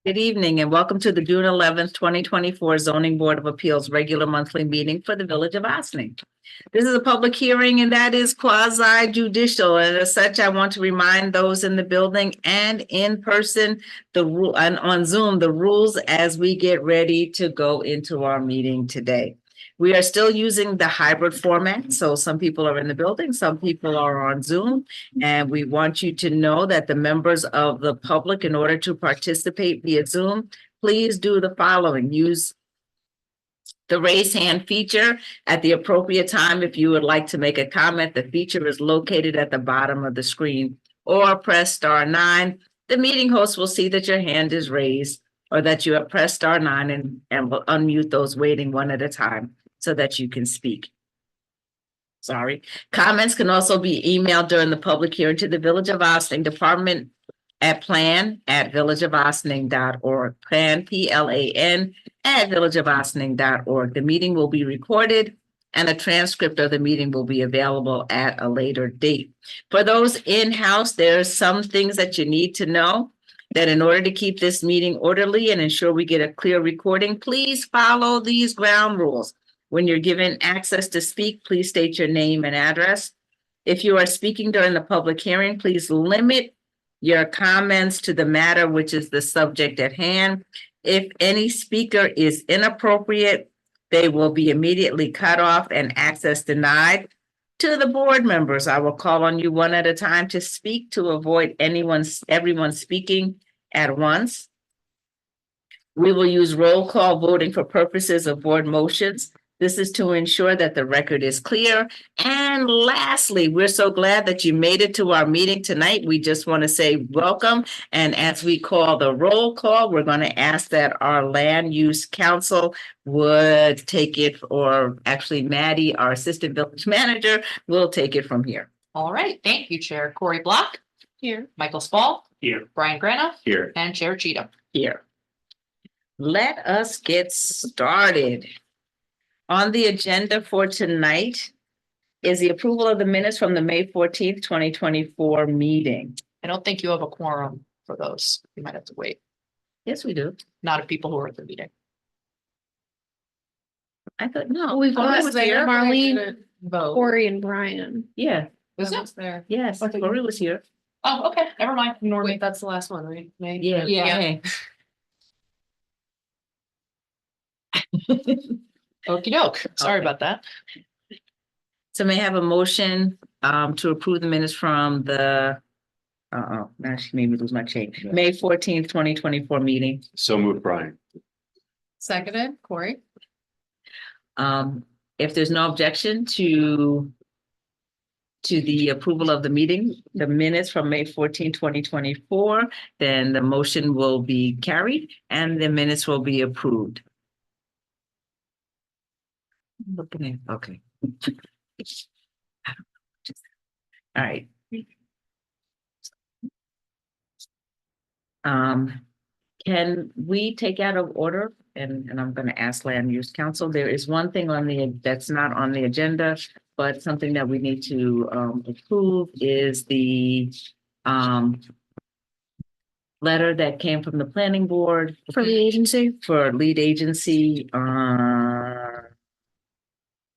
Good evening and welcome to the June 11th, 2024 Zoning Board of Appeals regular monthly meeting for the Village of Ossining. This is a public hearing and that is quasi judicial, and as such, I want to remind those in the building and in person and on Zoom the rules as we get ready to go into our meeting today. We are still using the hybrid format, so some people are in the building, some people are on Zoom, and we want you to know that the members of the public, in order to participate via Zoom, please do the following. Use the raise hand feature at the appropriate time. If you would like to make a comment, the feature is located at the bottom of the screen, or press *9. The meeting host will see that your hand is raised or that you have pressed *9 and will unmute those waiting one at a time so that you can speak. Sorry. Comments can also be emailed during the public hearing to the Village of Ossining Department at plan@villageofossining.org. Plan, PLAN, @villageofossining.org. The meeting will be recorded and a transcript of the meeting will be available at a later date. For those in-house, there's some things that you need to know. That in order to keep this meeting orderly and ensure we get a clear recording, please follow these ground rules. When you're given access to speak, please state your name and address. If you are speaking during the public hearing, please limit your comments to the matter, which is the subject at hand. If any speaker is inappropriate, they will be immediately cut off and access denied. To the board members, I will call on you one at a time to speak to avoid everyone speaking at once. We will use roll call voting for purposes of board motions. This is to ensure that the record is clear. And lastly, we're so glad that you made it to our meeting tonight. We just want to say welcome. And as we call the roll call, we're going to ask that our land use council would take it, or actually Maddie, our assistant village manager, will take it from here. All right. Thank you, Chair Corey Block. Here. Michael Spall. Here. Brian Grana. Here. And Chair Cheatham. Here. Let us get started. On the agenda for tonight is the approval of the minutes from the May 14th, 2024 meeting. I don't think you have a quorum for those. You might have to wait. Yes, we do. Not of people who are at the meeting. I thought, no, We've got was there. Marlene, Vote. Corey, and Brian. Yeah, Was it? there? yes, I thought Corey was here. Oh, okay. Never mind. Ignore me. Wait, that's the last one, right? May? Yeah. Yeah. Okie doke. Sorry Okay. about that. So may I have a motion to approve the minutes from the, now she made me lose my chain, May 14th, 2024 meeting. So moved, Brian. Seconded, Corey. If there's no objection to the approval of the meeting, the minutes from May 14, 2024, then the motion will be carried and the minutes will be approved. Looking at, okay. All right. Can we take out of order? And I'm going to ask land use council. There is one thing that's not on the agenda, but something that we need to approve is the letter that came from the planning board For the agency. for lead agency.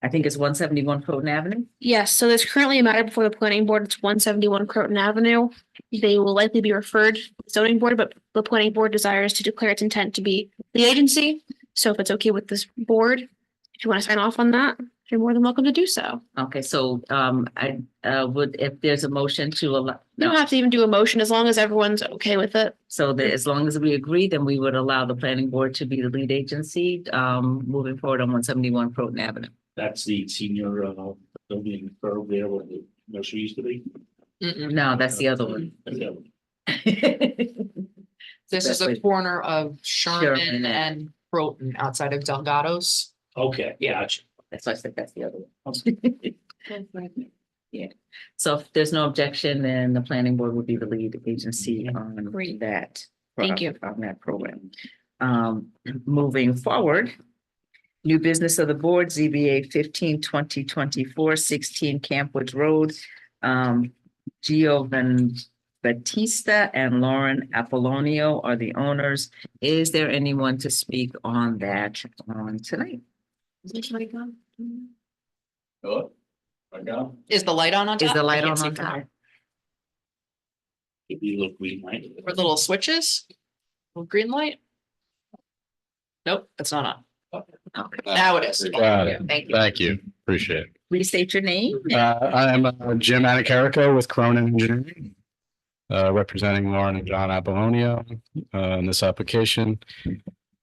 I think it's 171 Croton Avenue. Yes, so there's currently a matter before the planning board. It's 171 Croton Avenue. They will likely be referred to the zoning board, but the planning board desires to declare its intent to be the agency. So if it's okay with this board, if you want to sign off on that, you're more than welcome to do so. Okay, so I would, if there's a motion to allow. You don't have to even do a motion as long as everyone's okay with it. So that as long as we agree, then we would allow the planning board to be the lead agency moving forward on 171 Croton Avenue. That's the senior building thoroughfare where the nursery used to be. No, that's the other one. That's the other one. This is the corner of Sherman and Croton outside of Delgado's. Okay, Yeah. gotcha. That's why I said that's the other one. Yeah, so if there's no objection, then the planning board would be the lead agency on Great. that. Thank you. On that program. Moving forward. New business of the board, ZBA 15-2024, 16 Campwood Road. Giovanni Batista and Lauren Apollonio are the owners. Is there anyone to speak on that on tonight? Hello? I got, Is the light on top? Is the I light can't on see on from top? here. it'd be a little green light. Or little switches? Little green light? Nope, it's not on. Okay. Now it is. Got it. Thank you. Thank you. Appreciate it. Please state your name. I am Jim Anacarico with Cronin Engineering, representing Lauren and John Apollonio in this application,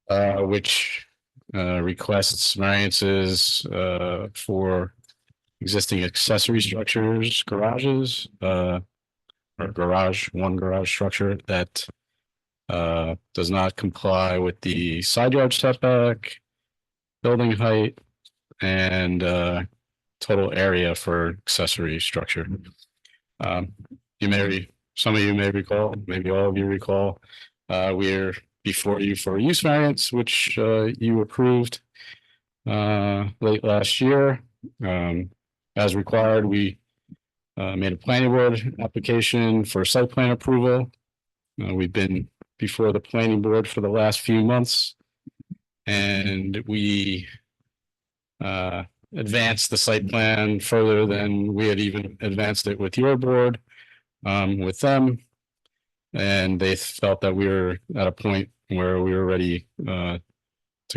which requests variances for existing accessory structures, garages, or one garage structure that does not comply with the side yard setback, building height, and total area for accessory structure. Some of you may recall, maybe all of you recall, we're before you for a use variance, which you approved late last year. As required, we made a planning board application for site plan approval. We've been before the planning board for the last few months, and we advanced the site plan further than we had even advanced it with your board, with them. And they felt that we were at a point where we were ready to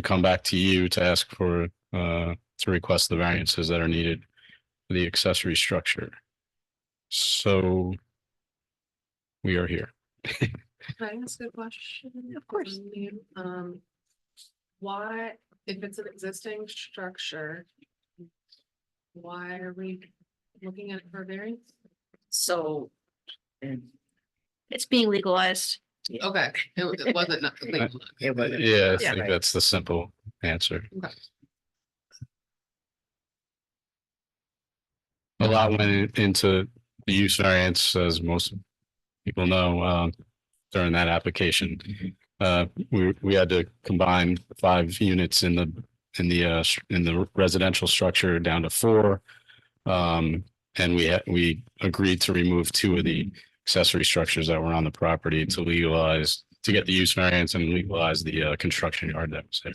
come back to you to ask for to request the variances that are needed for the accessory structure. So we are here. Can I ask a question? Of course. Why, if it's an existing structure, why are we looking at it for variance? So. It's being legalized. Okay, it wasn't nothing. It was. Yeah, I Yeah. think that's the simple answer. Okay. A lot went into the use variance, as most people know, during that application. We had to combine 5 units in the residential structure down to 4. And we agreed to remove 2 of the accessory structures that were on the property to get the use variance and legalize the construction yard that was there.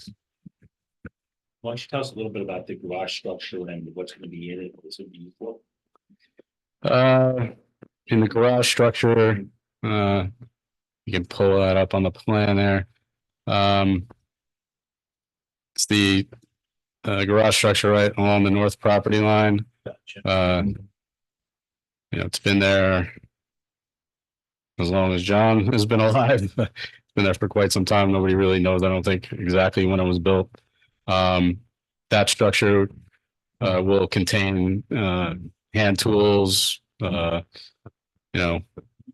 Why don't you tell us a little bit about the garage structure and what's gonna be in it, what's it be for? In the garage structure, you can pull that up on the plan there. It's the garage structure right along the north property line. Gotcha. It's been there as long as John has been alive. It's been there for quite some time. Nobody really knows, I don't think, exactly when it was built. That structure will contain hand tools, any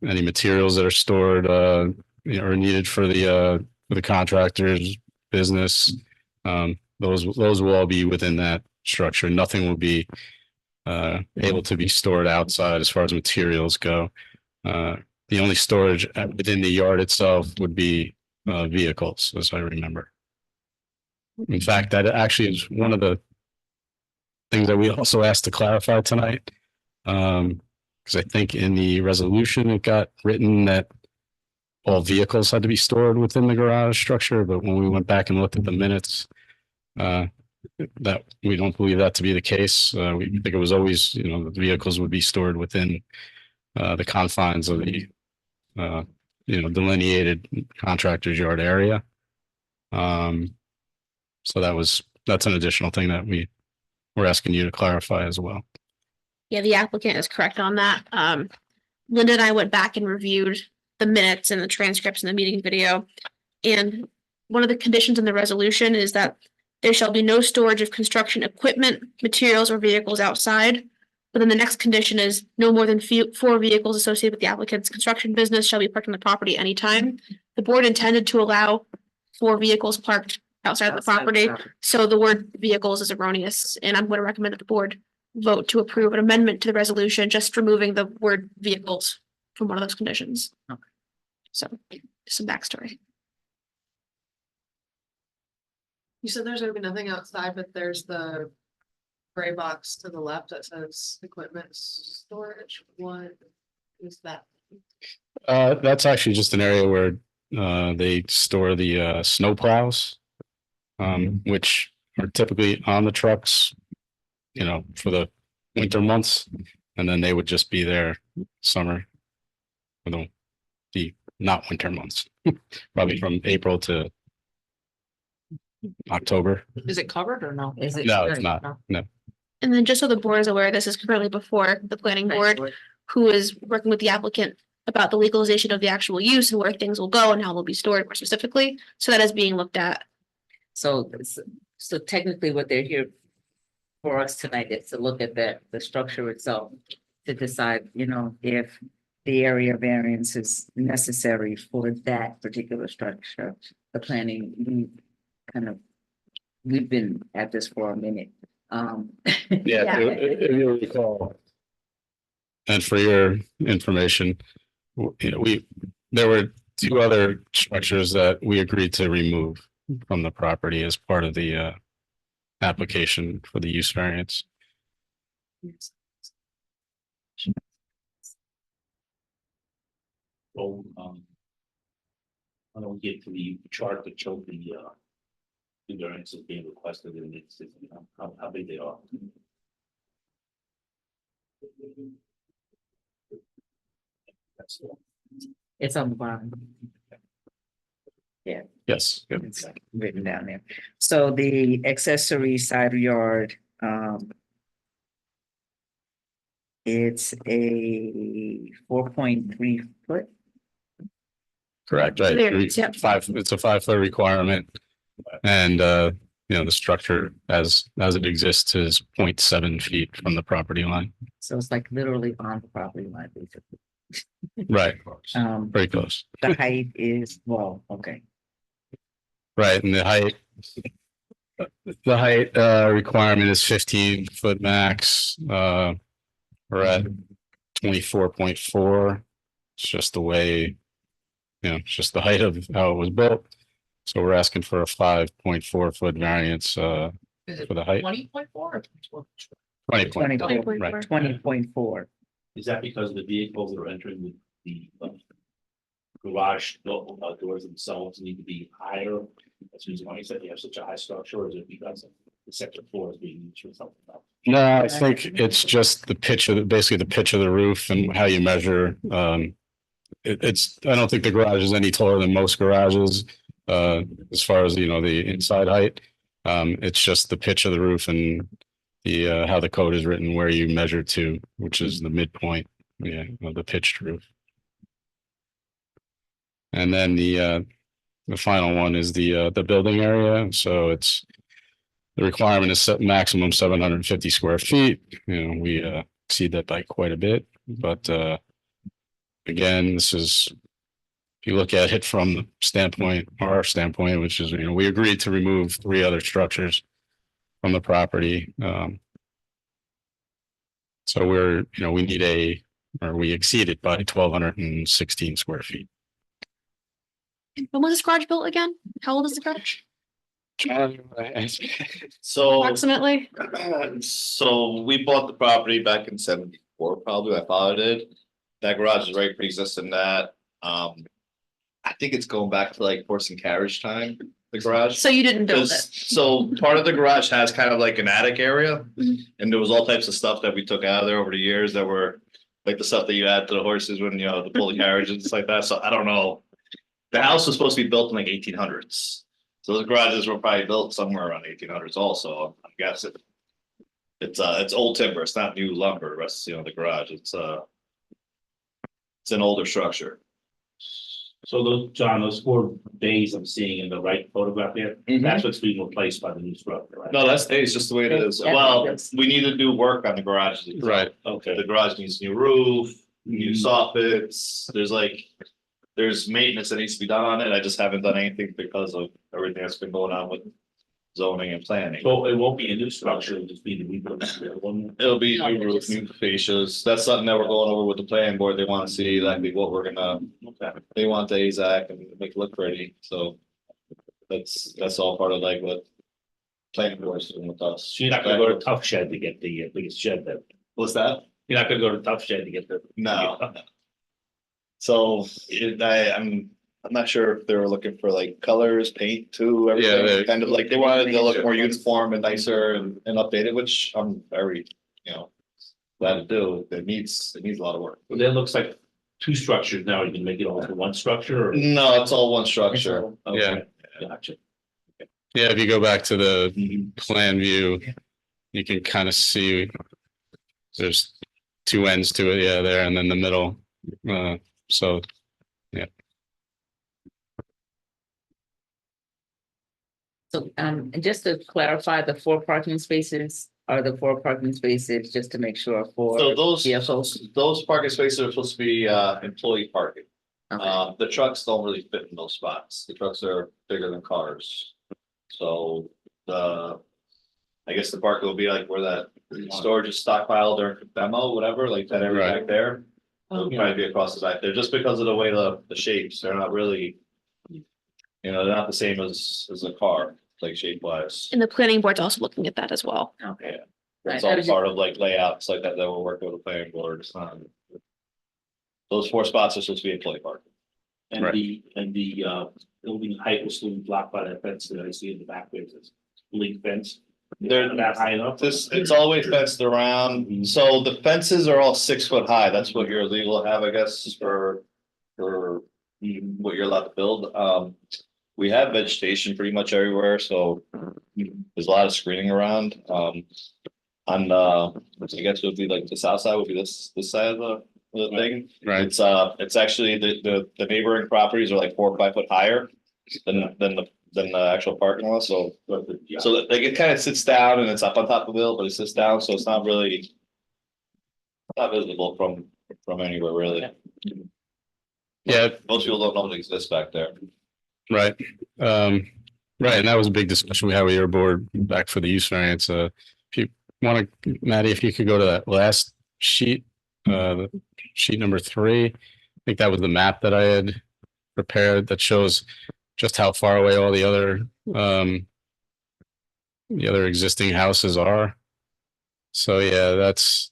materials that are stored or needed for the contractor's business. Those will all be within that structure. Nothing will be able to be stored outside as far as materials go. The only storage within the yard itself would be vehicles, as I remember. In fact, that actually is one of the things that we also asked to clarify tonight. Because I think in the resolution, it got written that all vehicles had to be stored within the garage structure, but when we went back and looked at the minutes, that we don't believe that to be the case. We think it was always, the vehicles would be stored within the confines of the delineated contractor's yard area. So that's an additional thing that we're asking you to clarify as well. Yeah, the applicant is correct on that. Linda and I went back and reviewed the minutes and the transcripts and the meeting video. And one of the conditions in the resolution is that there shall be no storage of construction equipment, materials, or vehicles outside. But then the next condition is no more than 4 vehicles associated with the applicant's construction business shall be parked on the property anytime. The board intended to allow 4 vehicles parked outside of the property. So the word vehicles is erroneous, and I'm going to recommend that the board vote to approve an amendment to the resolution, just removing the word vehicles from one of those conditions. Okay. So some backstory. You said there's gonna be nothing outside, but there's the gray box to the left that says equipment storage. What is that? That's actually just an area where they store the snow plows. Which are typically on the trucks, you know, for the winter months. And then they would just be there summer. For the not winter months, probably from April to October. Is it covered or no? Is it? No, it's not. No. And then just so the board is aware, this is currently before the planning board, who is working with the applicant about the legalization of the actual use and where things will go and how they'll be stored more specifically. So that is being looked at. So, so technically what they're here for us tonight is to look at the structure itself, to decide, you know, if the area variance is necessary for that particular structure. The planning, we've been at this for a minute. Yeah, if you recall. And for your information, you know, there were two other structures that we agreed to remove from the property as part of the application for the use variance. So, I don't get to the chart that showed the variances being requested and it's, you know, how big they are. That's all. It's on the bottom. Yes. Yep. It's written down there. So the accessory side yard, it's a 4.3 foot. Correct, right. There, yep. It's a 5-foot requirement. And you know, the structure as it exists is 0.7 feet from the property line. So it's like literally on the property line, basically. Right, very close. The height is, well, okay. Right, and the height requirement is 15-foot max. We're at 24.4. It's just the way, you know, it's just the height of how it was built. So we're asking for a 5.4-foot variance for the height. 20.4? 20. 20.4. Right. 20.4. Is that because the vehicles that are entering the garage doors themselves need to be higher? That's the reason why you said you have such a high structure, or is it because the second floor is being used for something else? No, I think it's just the pitch of basically the pitch of the roof and how you measure. It's I don't think the garage is any taller than most garages as far as, you know, the inside height. It's just the pitch of the roof and the how the code is written, where you measure to, which is the midpoint, yeah, of the pitched roof. And then the final one is the building area. So it's the requirement is set maximum 750 square feet. You know, we exceed that by quite a bit, but again, this is, if you look at it from the standpoint, our standpoint, which is, you know, we agreed to remove 3 other structures from the property. So we're, you know, we exceeded by 1,216 square feet. When was this garage built again? How old is the garage? So, Approximately? so we bought the property back in 74, probably, my father did. That garage is right pre-existing that, I think it's going back to like horse and carriage time, the garage. So you didn't build it? So part of the garage has kind of like an attic area. Mhm. And there was all types of stuff that we took out of there over the years that were like the stuff that you add to the horses when, you know, to pull the carriage and stuff like that. So I don't know. The house was supposed to be built in like 1800s. So the garages were probably built somewhere around 1800s also, I'm guessing. It's old timber. It's not new lumber. Rest, you know, the garage, it's an older structure. So those, John, those 4 bays I'm seeing in the right photograph there, that's what's being replaced by the new structure, right? No, that stays just the way it is. Yeah, Well, yes. we need to do work on the garage. Right. Okay. The garage needs new roof, new soffits, there's maintenance that needs to be done on it, I just haven't done anything because of everything that's been going on with zoning and planning. So it won't be a new structure, it'll just be the rebuild. One. It'll be new roof, new fascias, that's something that we're going over with the planning board, they wanna see exactly what we're gonna, Okay. they want the AZAC and make it look pretty, so. That's all part of like what planning board is doing with us. So you're not gonna go to Tough Shed to get the, I think, the biggest shed that, What's that? you're not gonna go to Tough Shed to get the. No. Okay. So I'm not sure if they were looking for like colors, paint too, Yeah, everything, kind of like they wanted to look more uniform and nicer and updated, which I'm very, glad to do. It needs a lot of work. Well, that looks like two structures now. You can make it all into one structure or? No, it's all one structure. Okay, Gotcha. Yeah, if you go back to the Mhm. plan view, you can kind of see there's two ends to it, yeah, there, and then the middle. So, So, and just to clarify, the 4 parking spaces are the 4 parking spaces, just to make sure for. So those, vehicles? those parking spaces are supposed to be employee parking. Okay. The trucks don't really fit in those spots. The trucks are bigger than cars. So I guess the park will be like where that storage is stockpiled or demo, whatever, like that area back there. It'll probably be across the back there, just because of the way the shapes, they're not really. They're not the same as a car, like shape wise. And the planning board's also looking at that as well. Okay. It's Right. all part of like layouts like that we're working with the planning board. It's not. Those 4 spots are supposed to be employee parking. And Right. the building height will still be blocked by that fence that I see in the back, there's this link fence. They're That high enough? It's always fenced around, so the fences are all 6 foot high, that's what you're legal to have, I guess, for. What you're allowed to build, we have vegetation pretty much everywhere, so. There's a lot of screening around, on I guess it would be like the south side would be this side of the thing. right, It's actually the neighboring properties are like 4 or 5 foot higher than the actual parking lot, so. Yeah. So like it kind of sits down and it's up on top of the hill, but it sits down, so it's not really. Not visible from anywhere, really. yeah, Most people don't know it exists back there. right. Right, and that was a big discussion we had with your board back for the use variance. If you want to, Maddie, if you could go to that last sheet, sheet number 3. I think that was the map that I had prepared that shows just how far away all the other existing houses are. So yeah, that's,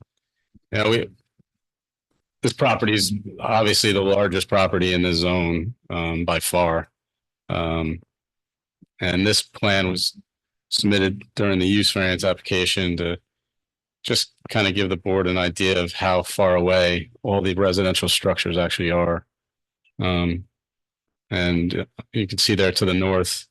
this property is obviously the largest property in the zone, by far. And this plan was submitted during the use variance application to just kind of give the board an idea of how far away all the residential structures actually are. And you can see there to the north,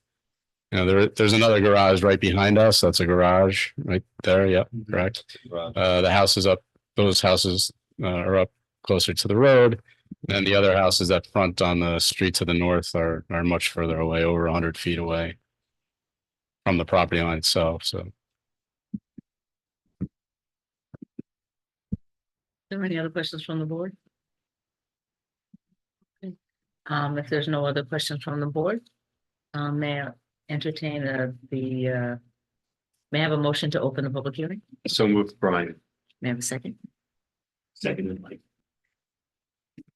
there's another garage right behind us. That's a garage right there. Yep, correct. The houses up, those houses are up closer to the road. And the other houses that front on the street to the north are much further away, over 100 feet away from the property line itself. So, Are there any other questions from the board? Okay. If there's no other questions from the board, may I entertain may I have a motion to open the public hearing? so moved, Brian. May I have a second? Second, Mike.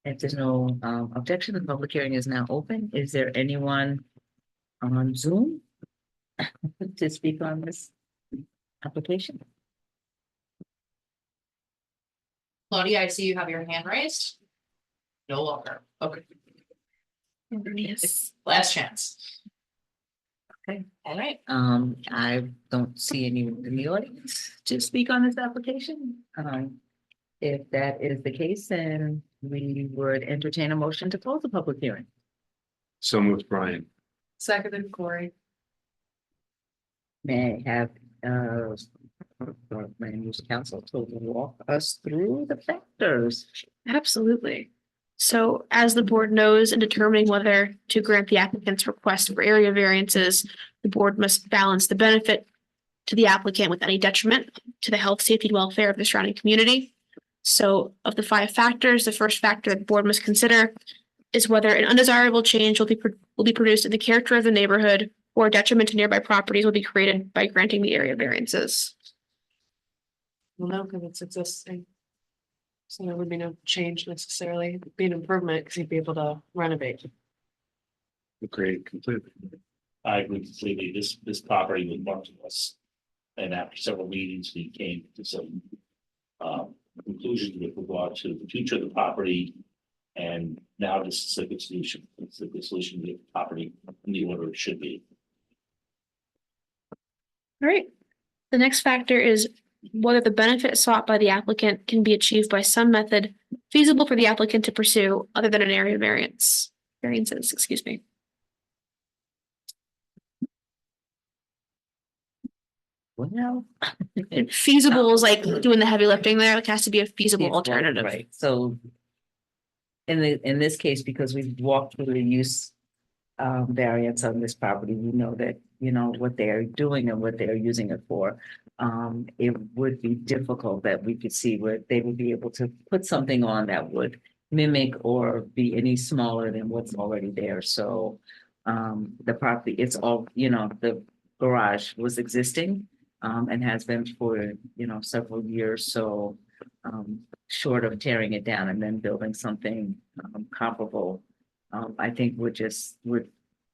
If there's no objection, the public hearing is now open. Is there anyone on Zoom to speak on this application? Claudia, I see you have your hand raised. No longer. Okay, Yes. last chance. Okay. All right. I don't see anyone in the audience to speak on this application. If that is the case, then we would entertain a motion to close the public hearing. So moved, Brian. Seconded, Corey. May I have land use council to walk us through the factors? Absolutely. So as the board knows, in determining whether to grant the applicant's request for area variances, the board must balance the benefit to the applicant with any detriment to the health, safety, and welfare of the surrounding community. So of the 5 factors, the first factor that the board must consider is whether an undesirable change will be produced in the character of the neighborhood or a detriment to nearby properties will be created by granting the area variances. Well, no, because it's existing. So there would be no change necessarily, It'd be an improvement because you'd be able to renovate. Agreed completely. I agree completely. This property was brought to us. And after several meetings, we came to some conclusions with regard to the future of the property. And now this is a good solution. It's a good solution to get the property in the order it should be. All right. The next factor is whether the benefit sought by the applicant can be achieved by some method feasible for the applicant to pursue other than an area variances, excuse me. Well. Feasible is like doing the heavy lifting there. It has to be a feasible alternative. Right, so. In this case, because we've walked through the use variance on this property, we know that, you know, what they're doing and what they're using it for. It would be difficult that we could see where they would be able to put something on that would mimic or be any smaller than what's already there, so. The property, it's all, you know, the garage was existing. And has been for, you know, several years, so. Short of tearing it down and then building something comparable. I think would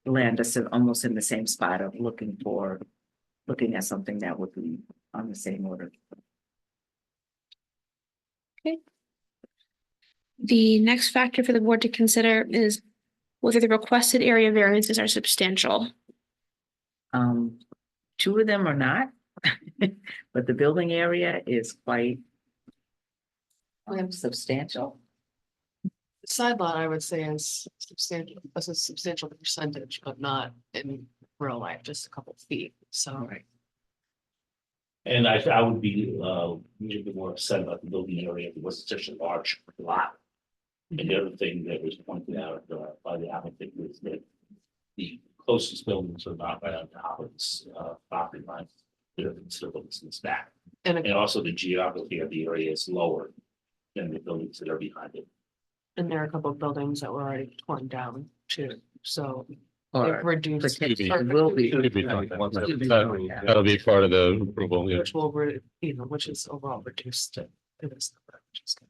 land us almost in the same spot of looking at something that would be on the same order. The next factor for the board to consider is whether the requested area variances are substantial. Two of them are not, but the building area is quite substantial. Side lot, I would say is substantial, as a substantial percentage, but not in real life, just a couple of feet, so. Right. And I would be, a bit more upset about the building area if it was such a large lot. And the other thing that was pointed out by the applicant was that the closest buildings are not right on top of this property line. They're considerable distance back. And And also the geography of the area is lower than the buildings that are behind it. there are a couple of buildings that were already torn down too, so. Or They've reduced. potentially or- will be. Could be fine. That'll be part of the approval, yeah. Which will, which is overall reduced to this number, which is good.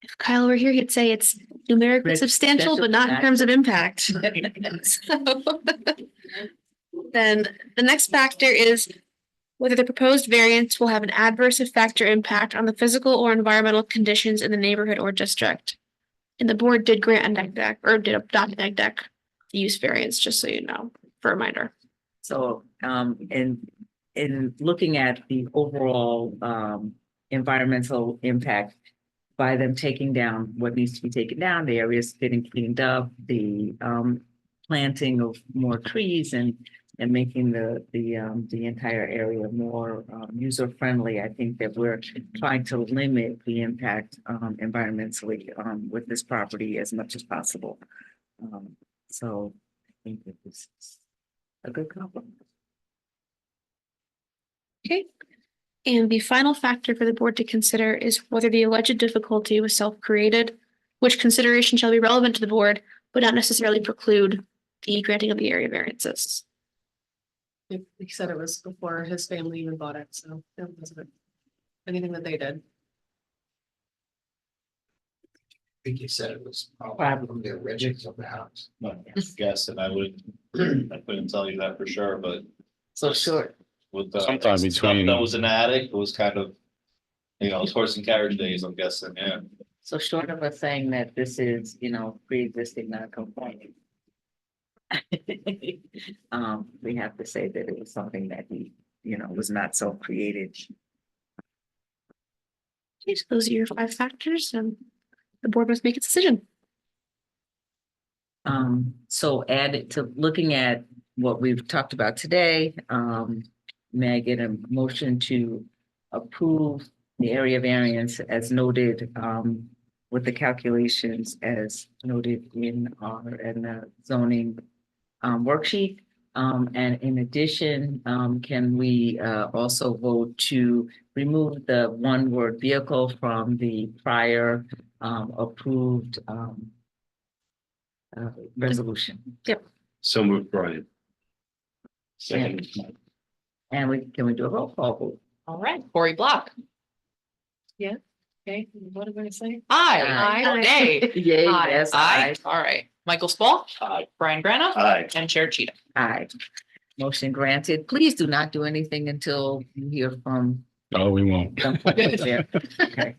If Kyle were here, he'd say it's numerically substantial, but not in terms of impact. So, then the next factor is whether the proposed variance will have an adverse effect or impact on the physical or environmental conditions in the neighborhood or district. And the board did grant a neg deck or did adopt a neg deck use variance, just so you know, for a reminder. So, in looking at the overall, environmental impact. By them taking down what needs to be taken down, the areas getting cleaned up, the, planting of more trees and making the entire area more, user friendly. I think that we're trying to limit the impact, environmentally, with this property as much as possible. So I think that this is a good compliment. Okay. And the final factor for the board to consider is whether the alleged difficulty was self-created, which consideration shall be relevant to the board, but not necessarily preclude the granting of the area variances. He said it was before his family even bought it, so it wasn't anything that they did. I think you said it was probably from the origins of the house. My guess, and I couldn't tell you that for sure, but So short. with the. Sometime stuff between- That was an attic, it was kind of, you know, it's horse and carriage days, I'm guessing, yeah. So short of us saying that this is, you know, pre-existing non-conforming. We have to say that it was something that he, you know, was not self-created. Okay, so those are your 5 factors, and the board must make its decision. So added to looking at what we've talked about today, may I get a motion to approve the area variance as noted, with the calculations as noted in the zoning worksheet. And in addition, can we also vote to remove the one-word vehicle from the prior approved resolution? So moved, Brian. Second. And can we do a roll call vote? All right, Cory Block. Okay, what am I gonna say? Aye. Aye. Or nay. Yay, Aye. yes, Aye. All right, Michael Spall, Aye. Brian Grana, Aye. and Chair Cheetah. Aye. Motion granted. Please do not do anything until you hear from Oh, we won't. Don't put it there. Okay.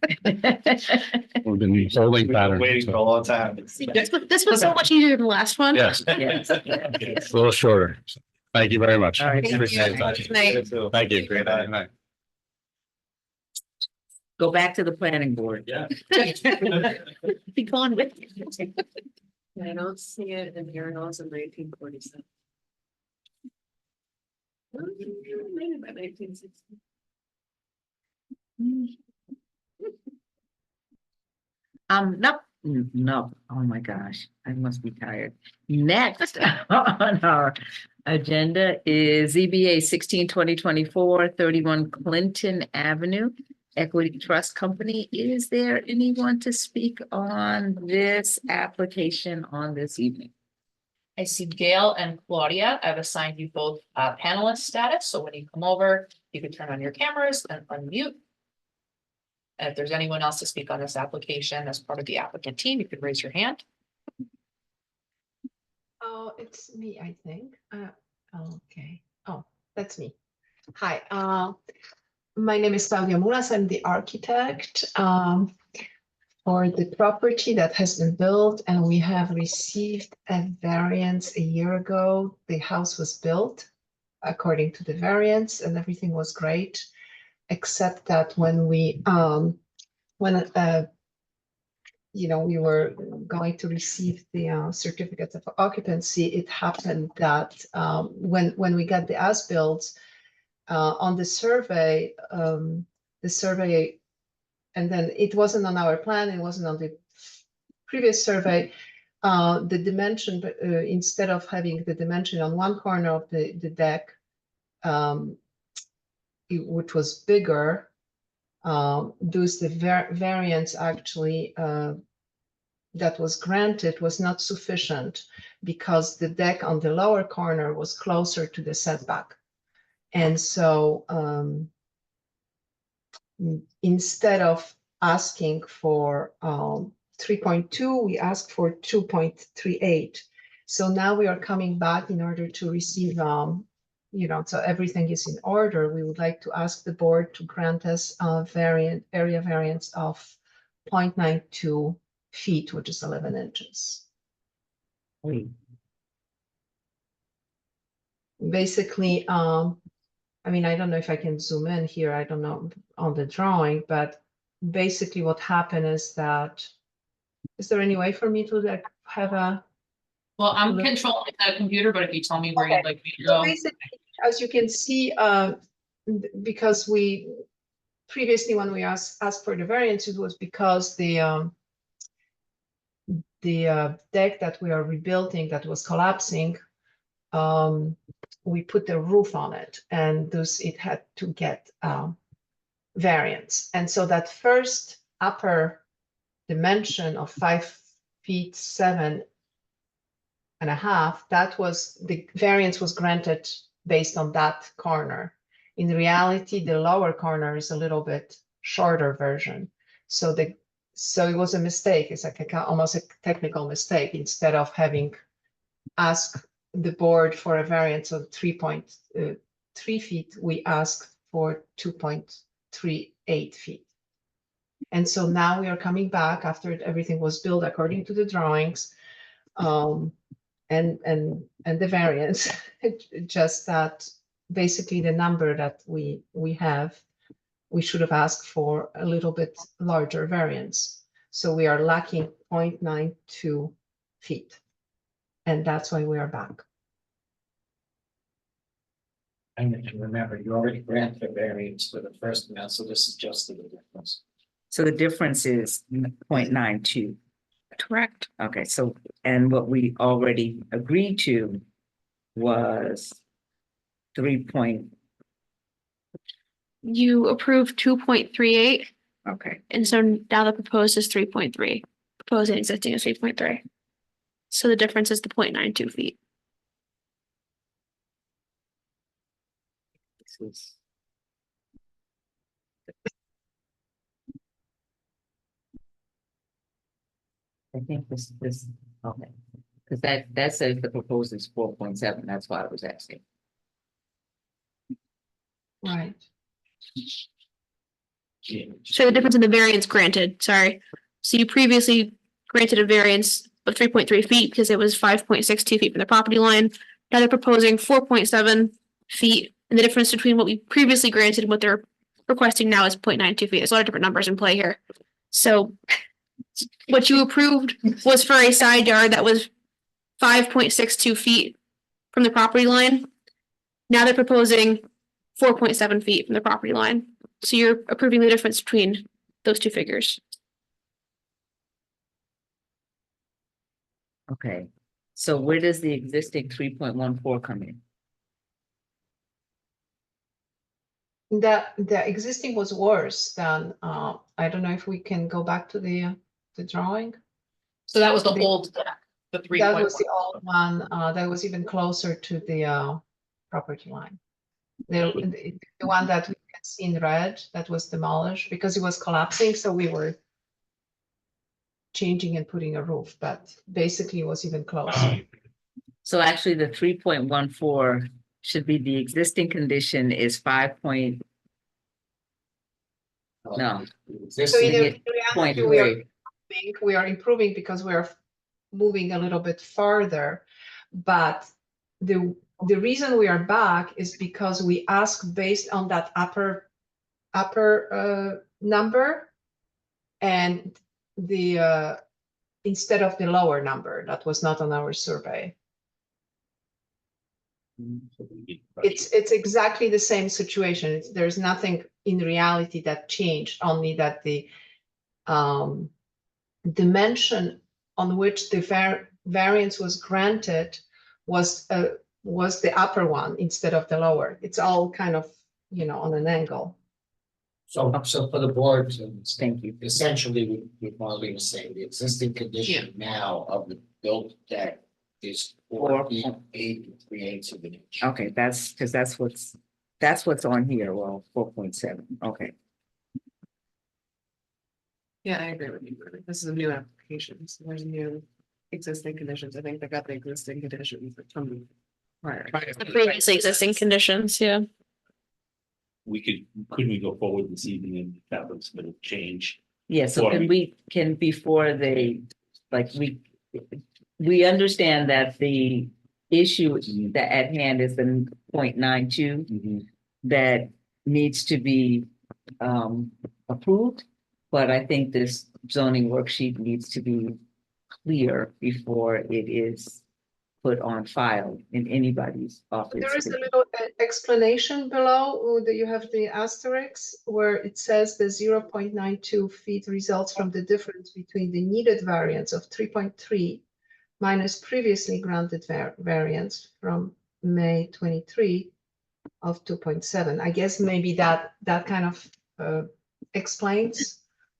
We've been holding We've been pattern. waiting for a long time. This was so much easier than the last one. Yes, Yes. it's a little shorter. Thank you very much. All right. Appreciate Thank it. you. Thank you. Great night. Good night. Go back to the planning board. Yeah. Be gone with you. I don't see it in here, no, it's in 1947. Maybe by 1960. No, oh my gosh, I must be tired. Next on our agenda is ZBA 16-2024, 31 Clinton Avenue, Equity Trust Company. Is there anyone to speak on this application on this evening? I see Gail and Claudia. I've assigned you both panelist status, so when you come over, you can turn on your cameras and unmute. And if there's anyone else to speak on this application as part of the applicant team, you could raise your hand. Oh, it's me, I think. Okay. Oh, that's me. Hi, my name is Claudia Muras. I'm the architect for the property that has been built, and we have received a variance a year ago. The house was built according to the variance, and everything was great, except that when we we were going to receive the certificate of occupancy, it happened that when we got the as-built on the survey, and then it wasn't on our plan, it wasn't on the previous survey, the dimension, instead of having the dimension on one corner of the deck, which was bigger, thus the variance actually that was granted was not sufficient because the deck on the lower corner was closer to the setback. And so instead of asking for 3.2, we asked for 2.38. So now we are coming back in order to receive so everything is in order. We would like to ask the board to grant us a area variance of 0.92 feet, which is 11 inches. Basically, I mean, I don't know if I can zoom in here. I don't know on the drawing, but basically what happened is that, is there any way for me to have a? Well, I'm controlling the computer, but if you tell me where you'd like me to So go. basically, as you can see, because we previously, when we asked for the variance, it was because the deck that we are rebuilding that was collapsing, we put the roof on it, and thus it had to get variance. And so that first upper dimension of 5'7.5", that was the variance was granted based on that corner. In reality, the lower corner is a little bit shorter version. So it was a mistake. It's like almost a technical mistake. Instead of having asked the board for a variance of 3.3 feet, we asked for 2.38 feet. And so now we are coming back after everything was built according to the drawings, and the variance, just that basically the number that we have, we should have asked for a little bit larger variance. So we are lacking 0.92 feet. And that's why we are back. And if you remember, you already granted a variance for the first amount, so this is just the difference. So the difference is 0.92. Correct. Okay, so, and what we already agreed to was 3 point, You approved 2.38, okay, and so now the proposed is 3.3. Proposed and existing is 3.3. So the difference is the 0.92 feet. this is. I think this, okay, because that says the proposed is 4.7, that's why I was asking. Right. Yeah. Show the difference in the variance granted, sorry. So you previously granted a variance of 3.3 feet because it was 5.62 feet from the property line. Now they're proposing 4.7 feet, and the difference between what we previously granted and what they're requesting now is 0.92 feet. There's a lot of different numbers in play here. So what you approved was for a side yard that was 5.62 feet from the property line. Now they're proposing 4.7 feet from the property line. So you're approving the difference between those two figures. Okay, so where does the existing 3.14 come in? The existing was worse than, I don't know if we can go back to the drawing. So that was the The- old deck, the 3. That was the old one, that was even closer to the property line. The one that we can see in red, that was demolished because it was collapsing, so we were changing and putting a roof, but basically it was even closer. So actually, the 3.14 should be the existing condition is 5 point, no. So in Existing, Point reality, three. we are improving because we are moving a little bit farther. But the reason we are back is because we ask based on that upper number, and the instead of the lower number that was not on our survey. It's exactly the same situation. There's nothing in reality that changed, only that the dimension on which the variance was granted was the upper one instead of the lower. It's all kind of, on an angle. so for the board, Thank you. essentially, we're probably saying the existing condition now of the built deck is 4 feet 8 3/8 of an inch. Okay, that's because that's what's on here. Well, 4.7. Okay. Yeah, I agree with you. This is a new application, so there's new existing conditions. I think they got the existing conditions from prior. The previously existing conditions, yeah. Couldn't we go forward this evening and that was gonna change? Yeah, so Or- before they, we understand that the issue that at hand is the 0.92 that needs to be approved. But I think this zoning worksheet needs to be clear before it is put on file in anybody's office. There is a little explanation below. That you have the asterisk where it says the 0.92 feet results from the difference between the needed variance of 3.3 minus previously granted variance from May 23 of 2.7. I guess maybe that kind of explains.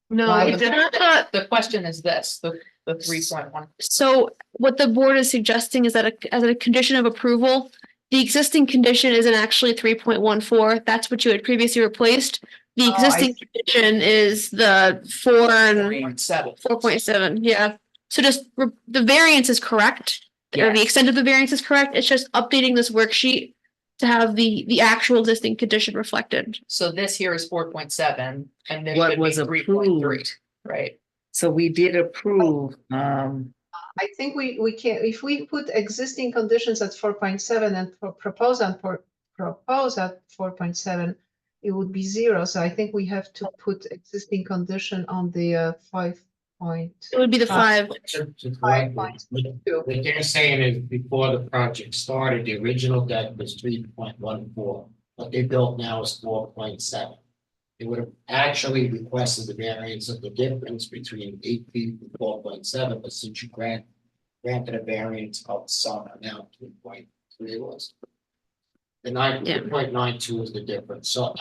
No, Why it's the- not. The question is this, the 3.1. So what the board is suggesting is that as a condition of approval, the existing condition isn't actually 3.14. That's what you had previously replaced. The Oh, I existing condition is the 4 and 3.7. 4.7, yeah. So just the variance is correct, or the Yes. extent of the variance is correct. It's just updating this worksheet to have the actual existing condition reflected. So this here is 4.7 and this What should be was 3.3, approved. right? So we did approve, I think we can, if we put existing conditions at 4.7 and propose at 4.7, it would be 0. So I think we have to put existing condition on the 5 point. It would be the 5. To correct what they're saying is before the project started, the original deck was 3.14. What they built now is 4.7. They would have actually requested the variance of the difference between 8 feet and 4.7, but since you granted a variance of some amount, 3.3 was. The 9.92 is the difference. So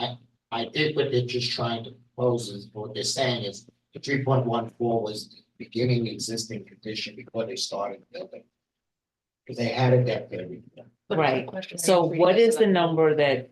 I think what they're just trying to propose is, what they're saying is the 3.14 was the beginning existing condition before they started building. Because they had a deck there before. But right. the question So is, what is the number that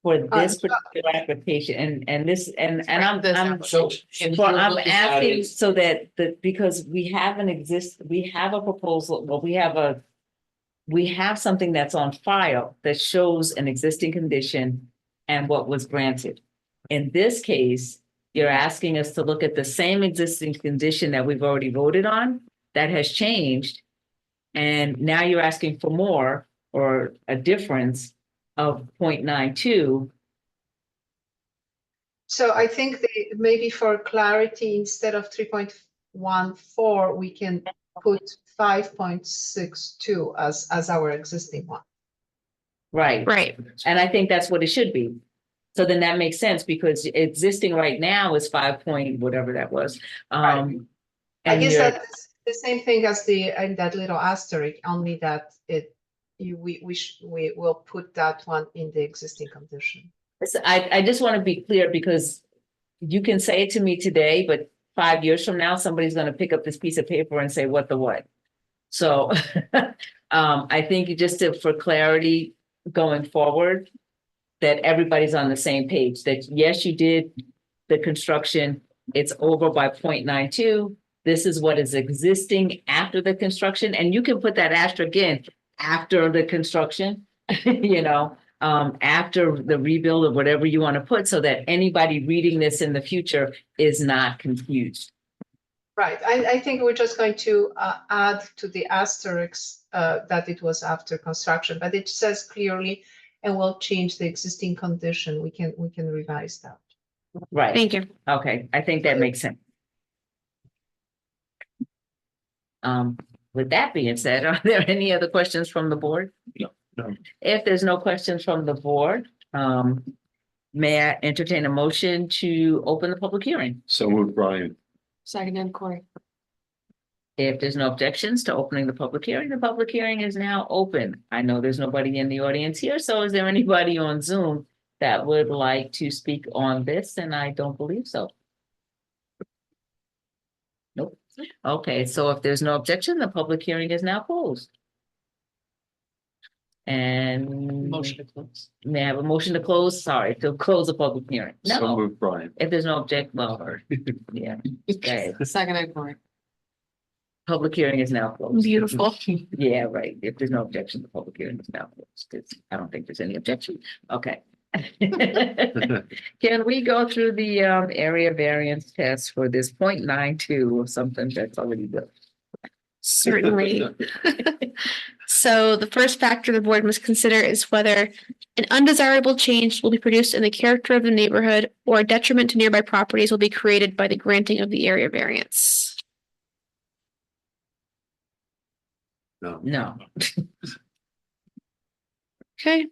for this particular application and this, and I'm, This I'm, So. well, I'm asking so that because we have a proposal, well, we have something that's on file that shows an existing condition and what was granted. In this case, you're asking us to look at the same existing condition that we've already voted on, that has changed. And now you're asking for more or a difference of 0.92. So I think maybe for clarity, instead of 3.14, we can put 5.62 as our existing one. Right. Right. And I think that's what it should be. So then that makes sense because existing right now is 5 point, whatever that was. I And guess you're, that's the same thing as and that little asterisk, only that we will put that one in the existing condition. I just want to be clear because you can say it to me today, but 5 years from now, somebody's going to pick up this piece of paper and say, what the what? So I think for clarity going forward, that everybody's on the same page, that yes, you did the construction, it's over by 0.92. This is what is existing after the construction, and you can put that asterisk in after the construction, after the rebuild or whatever you want to put, so that anybody reading this in the future is not confused. Right, I think we're just going to add to the asterisk that it was after construction, but it says clearly, and we'll change the existing condition. We can revise that. Right. Thank you. Okay, I think that makes sense. With that being said, are there any other questions from the board? No. If there's no questions from the board, may I entertain a motion to open the public hearing? So moved, Brian. Second, Corey. If there's no objections to opening the public hearing is now open. I know there's nobody in the audience here, so is there anybody on Zoom that would like to speak on this? And I don't believe so. Nope. Okay, so if there's no objection, the public hearing is now closed. And Motion to close. may I have a motion to close? Sorry, to close the public hearing. So No, moved, Brian. if there's no object, well, yeah, okay, Second, Corey. public hearing is now closed. Beautiful. Yeah, right. If there's no objection, the public hearing is now closed. I don't think there's any objection. Okay. Can we go through the area variance test for this 0.92 of something that's already built? Certainly. So the first factor the board must consider is whether an undesirable change will be produced in the character of the neighborhood or a detriment to nearby properties will be created by the granting of the area variance. No. Okay.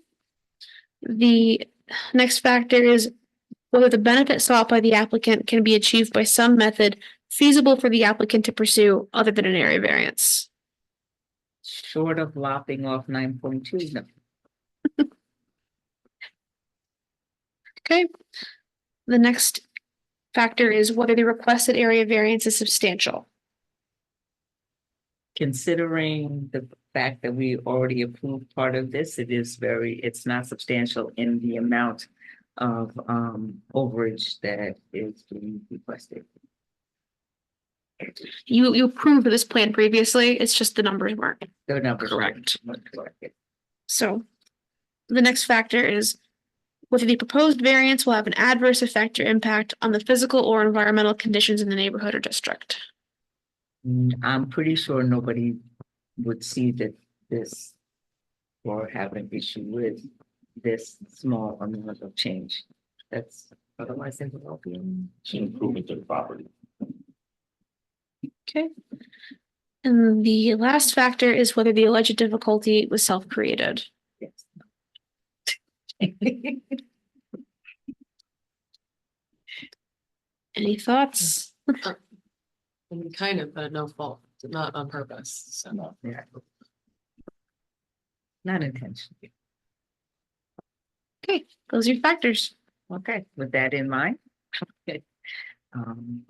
The next factor is whether the benefit sought by the applicant can be achieved by some method feasible for the applicant to pursue other than an area variance. Short of lopping off 9.2, no. Okay. The next factor is whether the requested area variance is substantial. Considering the fact that we already approved part of this, it's not substantial in the amount of overage that is being requested. You approved this plan previously, it's just the numbers weren't. The numbers are Correct. not correct. So the next factor is whether the proposed variance will have an adverse effect or impact on the physical or environmental conditions in the neighborhood or district. I'm pretty sure nobody would see this or have an issue with this small amount of change. That's otherwise it would all be. It's an improvement to the property. Okay. And the last factor is whether the alleged difficulty was self-created. Yes. Any thoughts? Kind of, but no fault, not on purpose, so. Yeah. Not intentionally. Okay, those are your factors. Okay, with that in mind. Okay.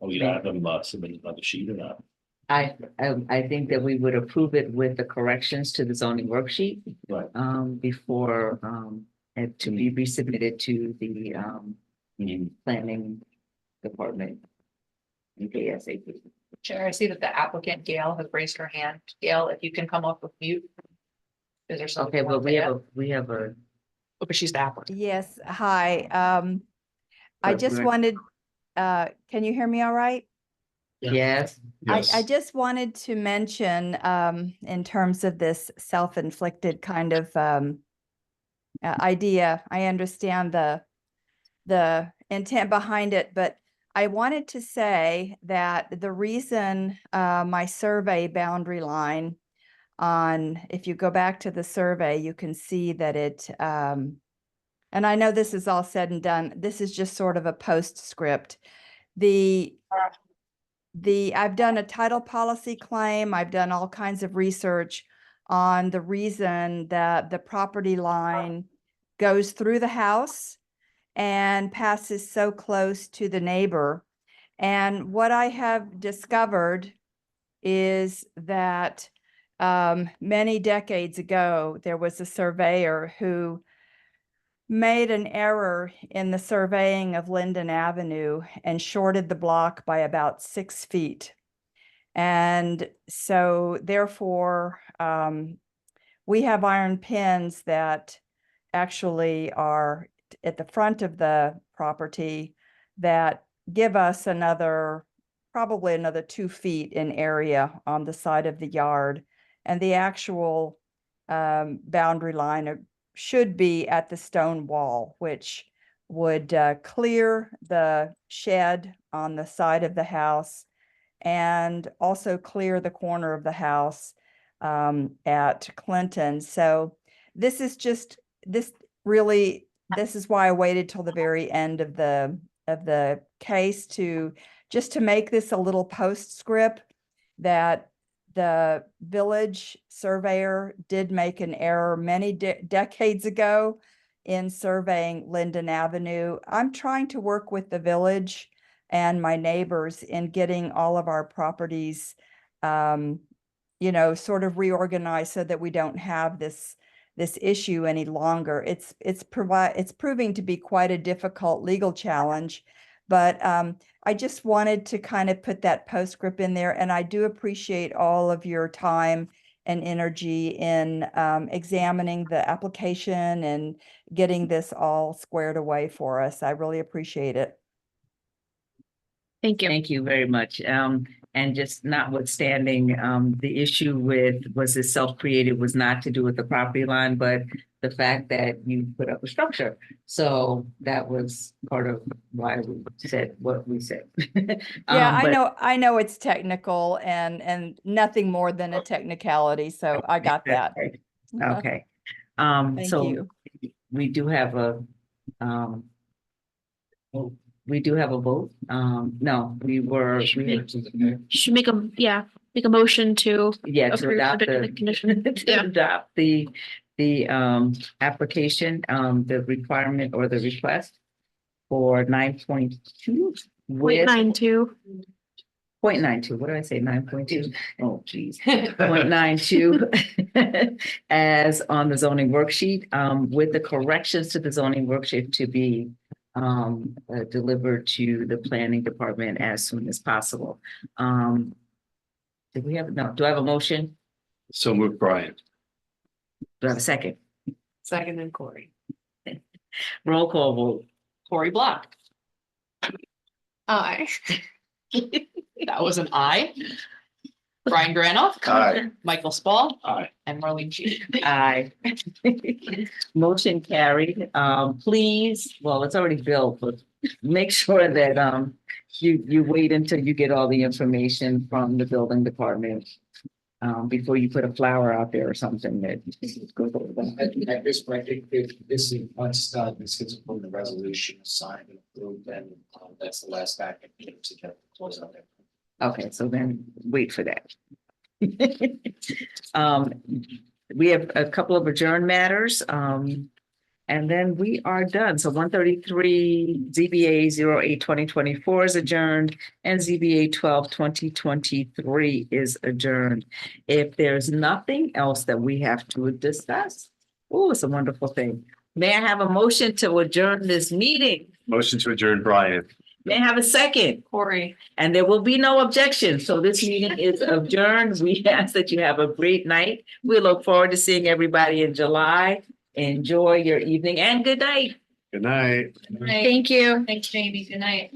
Oh, you have them submitted on the sheet or not? I think that we would approve it with the corrections to the zoning worksheet. Right. Before it to be resubmitted to the planning department. ASAP. Chair, I see that the applicant Gail has raised her hand. Gail, if you can come off with mute. Is there something? Okay, but we have a Oh, but she's the applicant. Yes, hi. I But just we're- wanted, can you hear me all right? Yes, I just wanted to mention, in terms of this self-inflicted kind of, idea, I understand the intent behind it, but I wanted to say that the reason, my survey boundary line on, if you go back to the survey, you can see that it, and I know this is all said and done, this is just sort of a postscript. I've done a title policy claim, I've done all kinds of research on the reason that the property line goes through the house and passes so close to the neighbor. And what I have discovered is that many decades ago, there was a surveyor who made an error in the surveying of Linden Avenue and shorted the block by about 6 feet. And so therefore, we have iron pins that actually are at the front of the property that give us probably another 2 feet in area on the side of the yard. And the actual boundary line should be at the stone wall, which would clear the shed on the side of the house and also clear the corner of the house at Clinton. So this is why I waited till the very end of the case to make this a little postscript that the village surveyor did make an error many decades ago in surveying Linden Avenue. I'm trying to work with the village and my neighbors in getting all of our properties, sort of reorganized so that we don't have this issue any longer. It's proving to be quite a difficult legal challenge, but I just wanted to kind of put that postscript in there, and I do appreciate all of your time and energy in examining the application and getting this all squared away for us. I really appreciate it. Thank you. thank you very much. And just notwithstanding, the issue was it self-created, was not to do with the property line, but the fact that you put up a structure. So that was part of why we said what we said. Yeah, But- I know it's technical and nothing more than a technicality, so I got that. Okay. Thank So you. we do have a, vote. No, Should make a motion to yeah, to approve adopt the condition. to Yeah. adopt the application, the requirement or the request for 9.2 with 0.92. 0.92. What did I say? 9.2. Oh, geez. 0.92 as on the zoning worksheet, with the corrections to the zoning worksheet to be delivered to the planning department as soon as possible. Do I have a motion? So move, Brian. Do I have a second? Second and Corey. Roll call vote. Cory Block. Aye. That was an aye. Brian Granoff. Aye. Michael Spall. Aye. And Marlene Chi. Aye. Motion carried. Please, well, it's already built, but make sure that you wait until you get all the information from the building department before you put a flower out there or something that goes over that. At this point, I think this is once done, this is from the resolution signed and approved, and that's the last act to get the close on it. Okay, so then wait for that. We have a couple of adjourned matters, and then we are done. So 133 ZBA 08-2024 is adjourned, and ZBA 12-2023 is adjourned. If there's nothing else that we have to discuss, oh, it's a wonderful thing. May I have a motion to adjourn this meeting? Motion to adjourn, Brian. May I have a second? Corey. And there will be no objection. So this meeting is adjourned. We ask that you have a great night. We look forward to seeing everybody in July. Enjoy your evening and good night. Good night. Thank you. Thanks, Jamie. Good night.